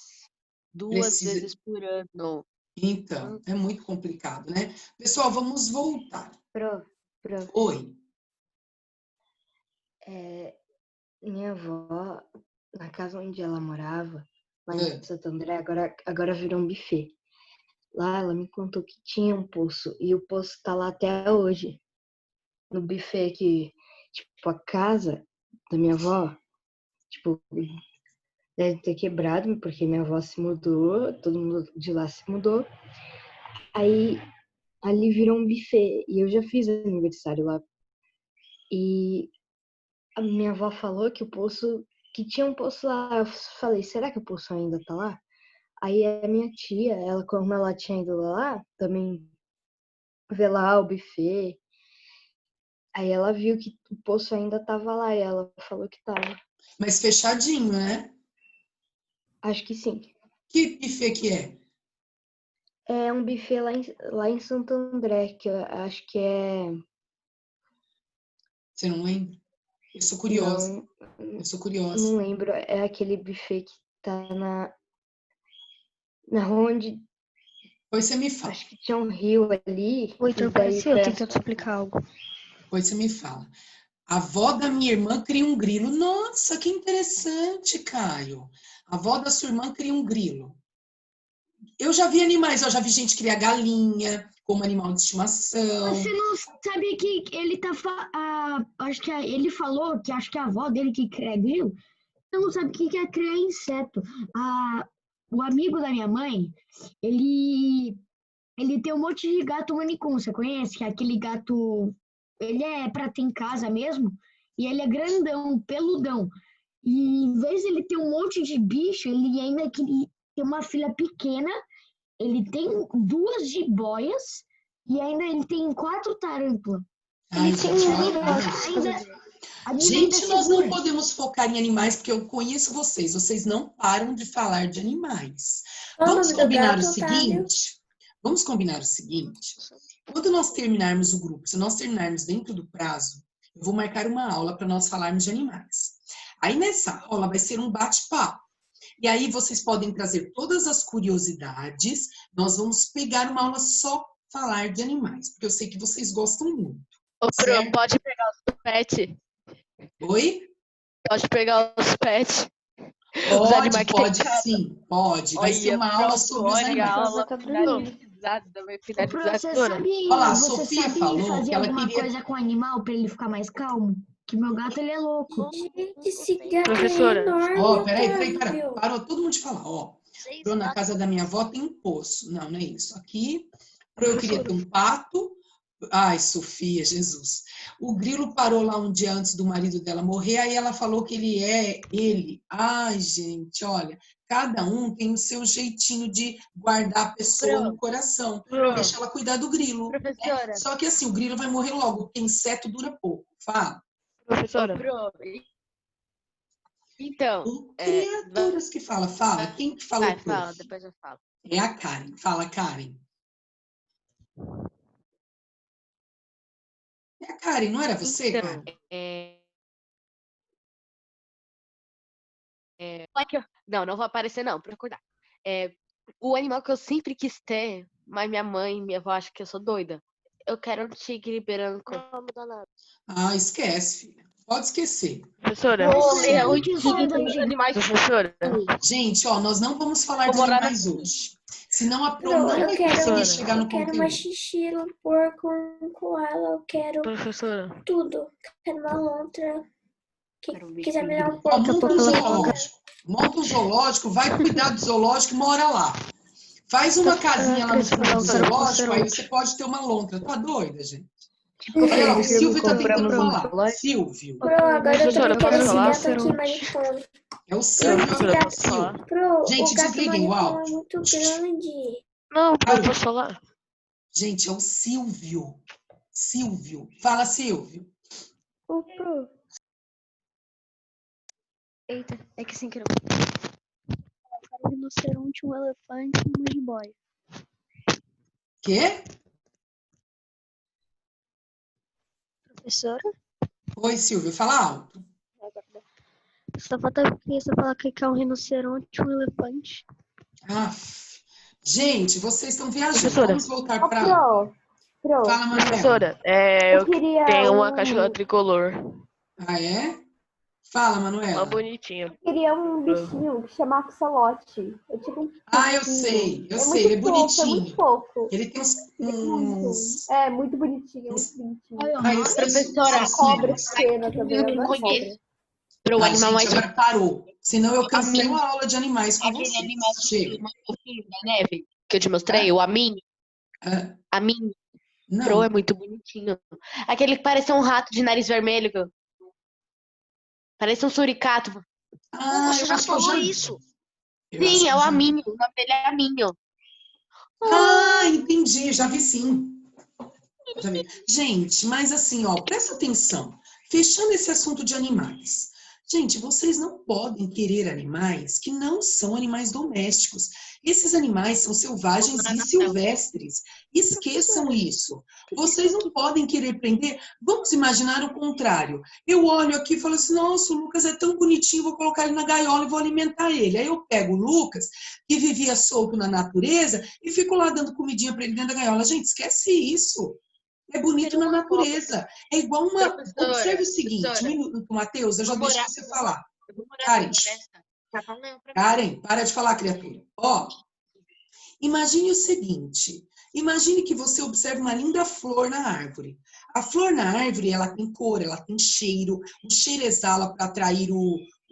2 precisa. vezes por ano. Então, é muito complicado, né? Pessoal, vamos voltar. Pro, Oi. minha avó, na casa onde ela morava, lá É. em Santo André, agora virou um buffet. Lá ela me contou que tinha um poço, e o poço tá lá até hoje. No buffet que, tipo, a casa da minha avó, tipo, deve ter quebrado, porque minha avó se mudou, todo mundo de lá se mudou. Aí, ali virou um buffet, e eu já fiz aniversário lá. E a minha avó falou que que tinha um poço lá. Eu falei, será que o poço ainda tá lá? Aí a minha tia, como ela tinha ido lá, também vê lá o buffet. Aí ela viu que o poço ainda tava lá e ela falou que tava. Mas fechadinho, né? Acho que sim. Que buffet que é? É um buffet lá em Santo André, que eu acho que é... Você não lembra? Eu sou curiosa. Não lembro. É aquele buffet que tá na rua onde... Depois você me fala. Acho que tinha um rio ali. O Heitor parecia eu tentando explicar algo. Depois você me fala. A avó da minha irmã cria um grilo. Nossa, que interessante, Caio. A avó da sua irmã cria um grilo. Eu já vi animais, eu já vi gente criar galinha como animal de estimação. Você não sabe que ele tá... acho que ele falou que acho que a avó dele que cria grilo. Você não sabe o que é criar inseto. O amigo da minha mãe, ele tem um monte de gato manicom. Você conhece? Que é aquele gato... Ele é pra ter em casa mesmo. E ele é grandão, peludão. E em vez de ele ter um monte de bicho, ele ainda tem uma filha pequena, ele tem 2 jiboias e ainda ele tem 4 tarântulas. Ai, Ele tem gente, um olha. a vida Gente, ainda nós não segura. podemos focar em animais, porque eu conheço vocês. Vocês não param de falar de animais. Vamos combinar o seguinte? Vamos combinar o seguinte? Quando nós terminarmos o grupo, se nós terminarmos dentro do prazo, eu vou marcar uma aula para nós falarmos de animais. Aí nessa aula vai ser um bate-papo. E aí vocês podem trazer todas as curiosidades. Nós vamos pegar uma aula só falar de animais, porque eu sei que vocês gostam muito. Ô, Pro, Certo? pode pegar os pets? Oi? Pode pegar os pets? Os Pode, animais que tem em pode casa. sim, pode. Vai ser Olha, uma aula pronto, sobre os olha a animais. aula finalizada, vai Você finalizadora. sabe, Olha lá, a você Sofia sabe falou fazer que ela alguma queria... coisa com o animal para ele ficar mais calmo? Que meu gato, ele é louco. Gente, esse gato Professora. é enorme, Ó, peraí, Otávio. parou todo mundo de falar, ó. Pro, na casa da minha avó tem um poço. Não, não é isso. Aqui, Pro, eu queria ter um pato. Ai, Sofia, Jesus. O grilo parou lá um dia antes do marido dela morrer, aí ela falou que ele. Ai, gente, olha, cada um tem o seu jeitinho de guardar a pessoa no coração. Deixa ela cuidar do grilo. Professora. Só que assim, o grilo vai morrer logo, porque inseto dura pouco. Fala. Professora. Então, Criaturas que fala. Fala. Quem que falou? vai, fala, depois eu falo. É a Karen. Fala, Karen. É a Karen, não era você, Então, Karen? não vou aparecer não, pra acordar. O animal que eu sempre quis ter, mas minha mãe e minha avó acham que eu sou doida. Eu quero um tigre branco. Não me dá nada. Ah, esquece, filha. Pode esquecer. Professora, é o tigre dos animais, professora. Gente, ó, nós não vamos falar de animais hoje. Senão a Pro não vai conseguir chegar no Eu quero conteúdo. uma chinchila, um porco, um koala, eu quero Professora. tudo. Quero uma lontra. Quem quiser me dar um Ó, porco, monta um zoológico. Monta um zoológico, vai cuidar do zoológico e mora lá. Faz uma casinha lá no fundo do zoológico, aí você pode ter uma lontra. Tá doida, gente? Olha lá, o Silvio tá tentando falar. Silvio. Pro, agora eu Professora, também quero esse posso gato falar? aqui, maritão. É o Silvio. Professora, posso falar? Pro, Gente, o gato desliguem o maritão áudio. é muito grande. Não, posso falar? Gente, é o Silvio. Silvio. Fala, Silvio. Ô, Pro. Eita, é que sem querer. Um rinoceronte, um elefante e uma jiboia. Quê? Professora? Oi, Silvio. Fala alto. Só falta você falar que é um rinoceronte, um elefante. Gente, vocês estão viajando. Professora. Vamos voltar para... Pro, Fala, Manuel. Professora, eu queria tenho uma um- cachorra tricolor. Ah, é? Fala, Uma Manuela. bonitinha. Eu queria um bichinho que chama axolote. Eu tive um Ah, eu bichinho. sei. Eu É sei, muito ele é fofo, bonitinho. É muito fofo. Ele tem uns... É muito bonitinho, muito bonitinho. Ai, eu sei. Professora, A cobra pequena também, eu eu adoro conheço. cobra. Pro Ah, animal gente, mais agora parou. Senão eu cancelo Amin. a aula de animais com aquele vocês. animal Chega. mais fofinho da neve que eu te mostrei, o Amin. Ah, Amin. não. Pro é muito bonitinho. Aquele que parece um rato de nariz vermelho. Parece um suricato. Ah, Você eu já acho que eu falou vi. isso? Eu acho Sim, que é eu o já vi. Aminho. O nome dele é Aminho. Ah, entendi. Já vi sim. Já vi. Gente, mas assim, ó, presta atenção. Fechando esse assunto de animais. Gente, vocês não podem querer animais que não são animais domésticos. Esses animais são selvagens e silvestres. Esqueçam isso. Vocês não podem querer prender. Vamos imaginar o contrário. Eu olho aqui e falo assim, nossa, o Lucas é tão bonitinho, vou colocar ele na gaiola e vou alimentar ele. Aí eu pego o Lucas, que vivia solto na natureza, e fico lá dando comidinha para ele dentro da gaiola. Gente, esquece isso. É bonito na natureza. É igual uma... Professora, Observe o seguinte, professora. um minuto, Matheus, eu já Vou deixo morar- você falar. Eu vou morar Karen, na floresta. Tá falando pra mim. Karen, para de falar, criatura. Ó, imagine o seguinte. Imagine que você observa uma linda flor na árvore. A flor na árvore, ela tem cor, ela tem cheiro. O cheiro exala para atrair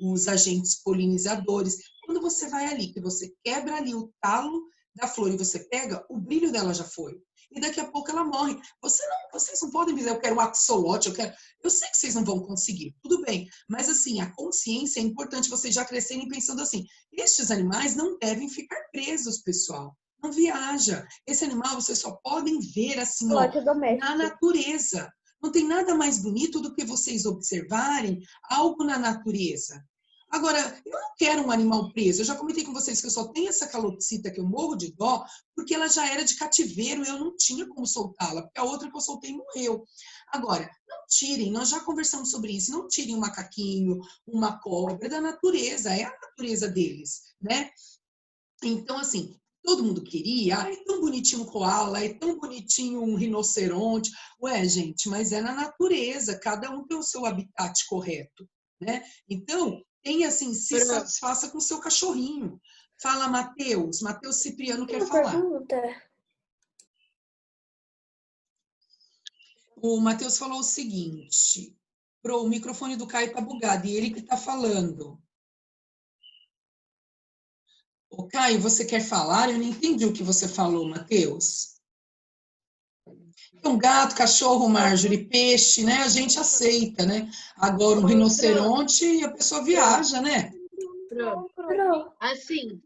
os agentes polinizadores. Quando você vai ali, que você quebra ali o talo da flor e você pega, o brilho dela já foi. e daqui a pouco ela morre. Vocês não podem dizer, eu quero um axolote, eu sei que vocês não vão conseguir, tudo bem, mas assim, a consciência é importante vocês já crescerem pensando assim, estes animais não devem ficar presos, pessoal. Não viaja. Esse animal vocês só podem ver assim, ó, Lote doméstico. na natureza. Não tem nada mais bonito do que vocês observarem algo na natureza. Agora, eu não quero um animal preso. Eu já comentei com vocês que eu só tenho essa calopsita que eu morro de dó, porque ela já era de cativeiro e eu não tinha como soltá-la, porque a outra que eu soltei morreu. Agora, não tirem, nós já conversamos sobre isso, não tirem um macaquinho, uma cobra da natureza, é a natureza deles, né? Então, assim, todo mundo queria, é tão bonitinho um koala, é tão bonitinho um rinoceronte. Ué, gente, mas é na natureza, cada um tem o seu habitat correto, né? Então, tem assim, se satisfaça com o seu cachorrinho. Fala, Matheus. Matheus Cipriano quer falar. Pergunta. O Matheus falou o seguinte, o microfone do Caio tá bugado, e ele que tá falando. Ô, Caio, você quer falar? Eu não entendi o que você falou, Matheus. Um gato, cachorro, Marjorie, peixe, né? A gente aceita, né? Agora um rinoceronte, a pessoa viaja, né? Assim,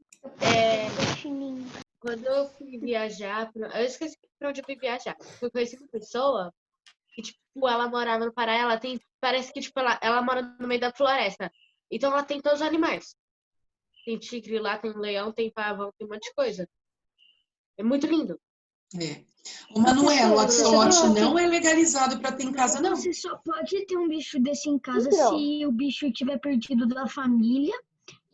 quando eu fui viajar, eu esqueci pra onde eu fui viajar. Eu conheci uma pessoa que, tipo, ela morava no Pará, parece que, tipo, ela mora no meio da floresta. Então ela tem todos os animais. Tem tigre lá, tem leão, tem pavão, tem um monte de coisa. É muito lindo. É. O Manuel, o axolote não é legalizado para ter em casa, não. Você só pode ter um bicho desse em casa se o bicho estiver perdido da família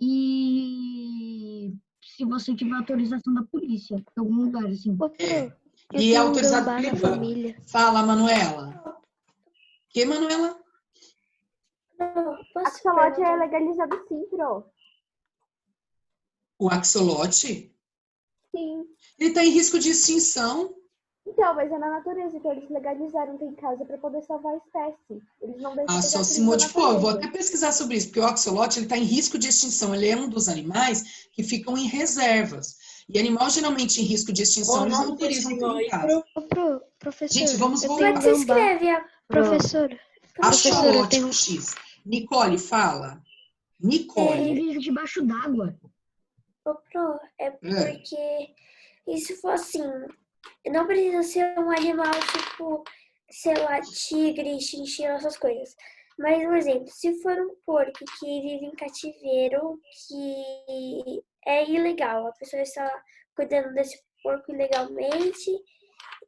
e se você tiver autorização da polícia, em algum lugar, assim. É. E é autorizado pela família. Fala, Manuela. Que, Manuela? Axolote é legalizado sim, Pro. O axolote? Sim. Ele está em risco de extinção. Então, mas é na natureza que eles legalizaram ter em casa para poder salvar a espécie. Eles não deixam. Ah, só se modificou. Eu vou até pesquisar sobre isso, porque o axolote está em risco de extinção. Ele é um dos animais que ficam em reservas. E animal geralmente em risco de extinção, eles não autorizam ter em casa. Professor, gente, vamos Como é que se escreve? Professor. Axolote com X. Nicole, fala. Nicole. Ele vive debaixo d'água. Ô, Pro, é porque isso for assim, não precisa ser um animal tipo, sei lá, tigre, chinchila, essas coisas. Mas, por exemplo, se for um porco que vive em cativeiro, que é ilegal, a pessoa está cuidando desse porco ilegalmente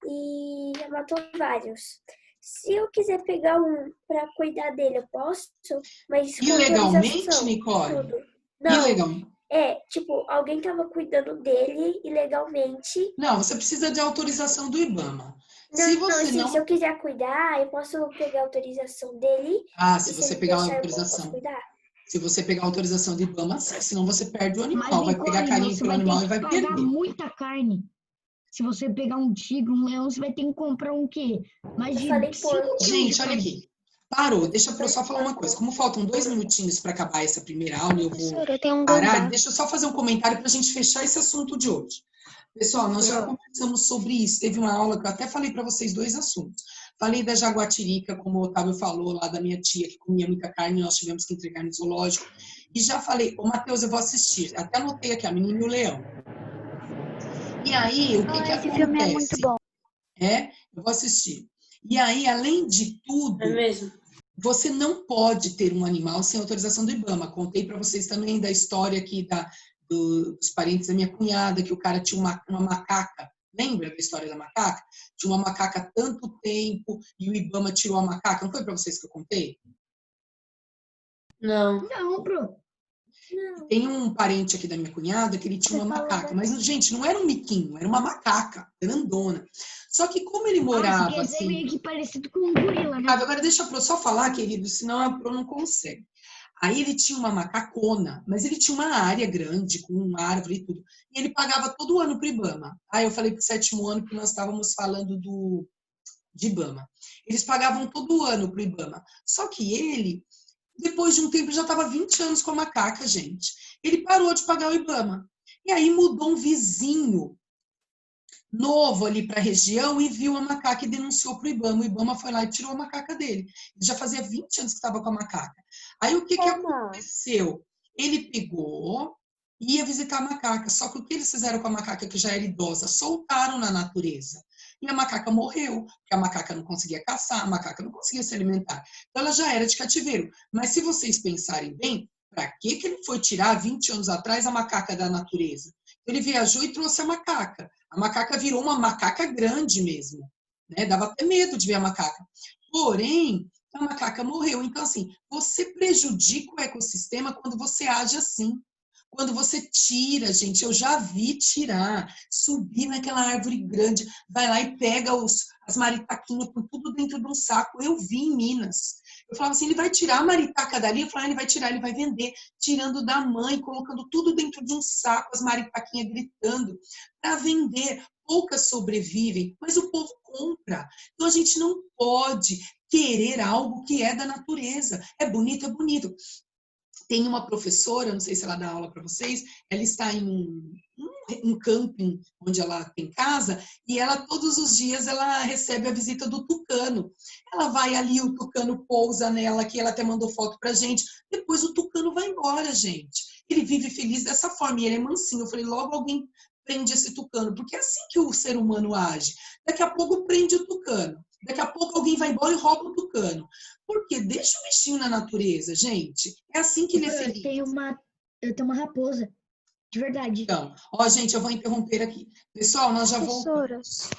e já matou vários. Se eu quiser pegar um para cuidar dele, eu posso? Mas ilegalmente, Nicole? Tudo. Não. Ilegalmente. É, tipo, alguém tava cuidando dele ilegalmente. Não, você precisa de autorização do IBAMA. Se eu quiser cuidar, eu posso pegar a autorização dele. Ah, se você pegar uma autorização. Se você pegar a autorização do IBAMA, senão você perde o animal. Vai pegar carinho pelo animal e vai perder. Você vai pagar muita carne. Se você pegar um tigre, um leão, você vai ter que comprar um quê? Mais de 5 Gente, olha aqui. Parou, deixa eu só falar uma coisa. Como faltam 2 minutinhos para acabar essa primeira aula, eu vou parar. Deixa eu só fazer um comentário para a gente fechar esse assunto de hoje. Pessoal, nós já conversamos sobre isso. Teve uma aula que eu até falei para vocês 2 assuntos. Falei da jaguatirica, como o Otávio falou, lá da minha tia, que comia muita carne, nós tivemos que entregar no zoológico. E já falei, Matheus, eu vou assistir. Até anotei aqui, a Menina e o Leão. E aí, o que acontece? Esse filme é muito bom. Eu vou assistir. E aí, além de tudo, você não pode ter um animal sem autorização do IBAMA. Contei para vocês também da história aqui dos parentes da minha cunhada, que o cara tinha uma macaca. Lembra da história da macaca? Tinha uma macaca há tanto tempo e o IBAMA tirou a macaca. Não foi para vocês que eu contei? Não, Pro. Tem um parente aqui da minha cunhada que ele tinha uma macaca. Mas, gente, não era um miquinho, era uma macaca grandona. Só que como ele morava quer dizer, assim... meio que parecido com um gorila, né? Agora deixa a Pro só falar, querido, senão a Pro não consegue. Aí ele tinha uma macacona, mas ele tinha uma área grande, com uma árvore e tudo. E ele pagava todo ano pro IBAMA. Aí eu falei pro 7º ano que nós estávamos falando de IBAMA. Eles pagavam todo ano pro IBAMA. Só que ele, depois de um tempo, já estava 20 anos com a macaca, gente. Ele parou de pagar o IBAMA. E aí mudou um vizinho novo ali para a região e viu a macaca e denunciou para o Ibama. O Ibama foi lá e tirou a macaca dele. Ele já fazia 20 anos que estava com a macaca. Aí o que aconteceu? Ele pegou e ia visitar a macaca. Só que o que eles fizeram com a macaca, que já era idosa? Soltaram na natureza. E a macaca morreu, porque a macaca não conseguia caçar, a macaca não conseguia se alimentar. Então ela já era de cativeiro. Mas se vocês pensarem bem, para que ele foi tirar 20 anos atrás a macaca da natureza? Ele viajou e trouxe a macaca. A macaca virou uma macaca grande mesmo, né? Dava até medo de ver a macaca. Porém, a macaca morreu. Então, assim, você prejudica o ecossistema quando você age assim. Quando você tira, gente, eu já vi tirar, subir naquela árvore grande, vai lá e pega as maritaquinhas, põe tudo dentro de um saco. Eu vi em Minas. Eu falava assim, ele vai tirar a maritaca dali? Eu falava, ele vai tirar, ele vai vender, tirando da mãe, colocando tudo dentro de um saco, as maritaquinhas gritando, para vender. Poucas sobrevivem, mas o povo compra. Então a gente não pode querer algo que é da natureza. É bonito, é bonito. Tem uma professora, não sei se ela dá aula para vocês, ela está em um camping onde ela tem casa e ela todos os dias ela recebe a visita do tucano. Ela vai ali, o tucano pousa nela, que ela até mandou foto pra gente. Depois o tucano vai embora, gente. Ele vive feliz dessa forma e ele é mansinho. Eu falei, logo alguém prende esse tucano, porque é assim que o ser humano age. Daqui a pouco prende o tucano. Daqui a pouco alguém vai embora e rouba o tucano. Por quê? Deixa o bichinho na natureza, gente. É assim que ele é feliz. Eu tenho uma raposa. De verdade. Então, ó, gente, eu vou interromper aqui. Pessoal, nós já voltamos. Professoras,